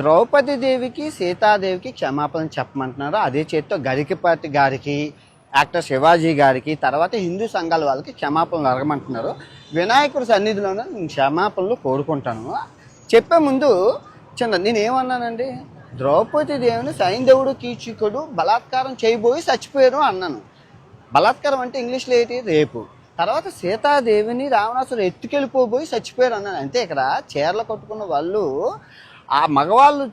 ద్రౌపది దేవికి సీతాదేవికి క్షమాపణ చెప్పమంటున్నారు. అదే చేత్తో గరికపాటి గారికి, యాక్టర్ శివాజీ గారికి, తర్వాత హిందూ సంఘాల వాళ్ళకి క్షమాపణలు అడగమంటున్నారు. వినాయకుడి సన్నిధిలోనే నేను క్షమాపణలు కోరుకుంటాను. చెప్పే ముందు నేనేమన్నానండి, ద్రౌపది దేవిని సైంధవుడు కీచకుడు బలాత్కారం చేయబోయి చచ్చిపోయారు అన్నాను. బలాత్కారం అంటే ఇంగ్లీష్లో ఏంటి, రేపు. తర్వాత సీతాదేవిని రావణాసుడు ఎత్తుకెళ్ళిపోబోయి చచ్చిపోయారు అన్నాను. అంతే. ఇక్కడ చీరలు కట్టుకున్న వాళ్ళు, ఆ మగవాళ్ళు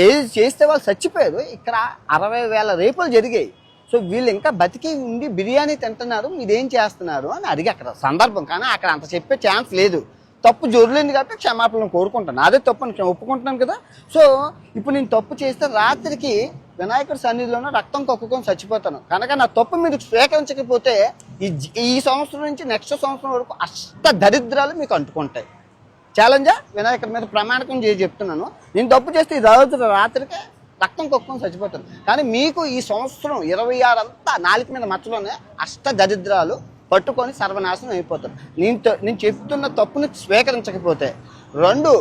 ఏది చేస్తే వాళ్ళు చచ్చిపోయారు. ఇక్కడ 60,000 రేపులు జరిగాయి. సో వీళ్ళు ఇంకా బతికి ఉండి బిర్యానీ తింటున్నారు, మీరేం చేస్తున్నారు అని అడిగి అక్కడ సందర్భం. కానీ అక్కడ అంత చెప్పే ఛాన్స్ లేదు. తప్పు జొరలేదు కాబట్టి క్షమాపణలు కోరుకుంటాను. అదే తప్పు అని ఒప్పుకుంటున్నాను కదా. సో ఇప్పుడు నేను తప్పు చేస్తే రాత్రికి వినాయకుడి సన్నిధిలోనే రక్తం కక్కుకొని చచ్చిపోతాను. కనుక నా తప్పు మీరు స్వీకరించకపోతే ఈ సంవత్సరం నుంచి నెక్స్ట్ సంవత్సరం వరకు అష్ట దరిద్రాలు మీకు అంటుకుంటాయి. ఛాలెంజా వినాయకుడి మీద ప్రమాణకం చేసి చెప్తున్నాను. నేను తప్పు చేస్తే ఈ రోజు రాత్రికి రక్తం కొక్కుని చచ్చిపోతాను. కానీ మీకు ఈ సంవత్సరం 26 అంతా నాలుగు మీద మచ్చలోనే అష్ట దరిద్రాలు పట్టుకొని సర్వనాశనం అయిపోతారు. నేను చెప్తున్న తప్పుని స్వీకరించకపోతే. 2,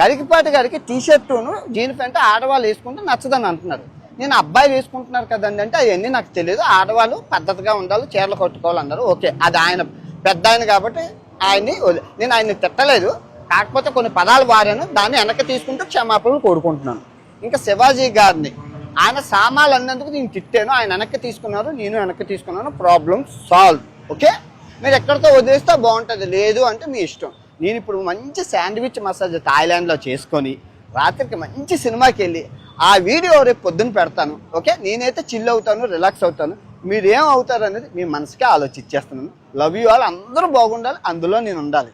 గరికపాటి గారికి టీషర్టును జీన్ ప్యాంట్ ఆడవాళ్ళు వేసుకుంటే నచ్చదని అంటున్నారు. నేను అబ్బాయిలు వేసుకుంటున్నారు కదండి అంటే అవన్నీ నాకు తెలియదు. ఆడవాళ్ళు పద్ధతిగా ఉండాలి, చీరలు కట్టుకోవాలన్నారు. ఓకే, అది ఆయన పెద్ద ఆయన కాబట్టి నేను ఆయన్ని తిట్టలేదు. కాకపోతే కొన్ని పదాలు వారాను, దాన్ని వెనక్కి తీసుకుంటూ క్షమాపణలు కోరుకుంటున్నాను. ఇంకా శివాజీ గారిని ఆయన సామాన్లు అన్నందుకు నేను తిట్టాను, ఆయన వెనక్కి తీసుకున్నారు, నేను వెనక్కి తీసుకున్నాను. Problem solve. ఓకే, మీరు ఎక్కడితో వదిలేస్తే బాగుంటుంది, లేదు అంటే మీ ఇష్టం. నేను ఇప్పుడు మంచి శాండ్విచ్ మసాజ్ థాయిలాండ్లో చేసుకొని రాత్రికి మంచి సినిమాకి వెళ్ళి ఆ వీడియో రేపు పొద్దున్న పెడతాను. ఓకే, నేనైతే చిల్ అవుతాను, రిలాక్స్ అవుతాను. మీరేం అవుతారు అనేది మీ మనసుకే ఆలోచించేస్తున్నాను. Love you all. అందరూ బాగుండాలి, అందులో నేను ఉండాలి.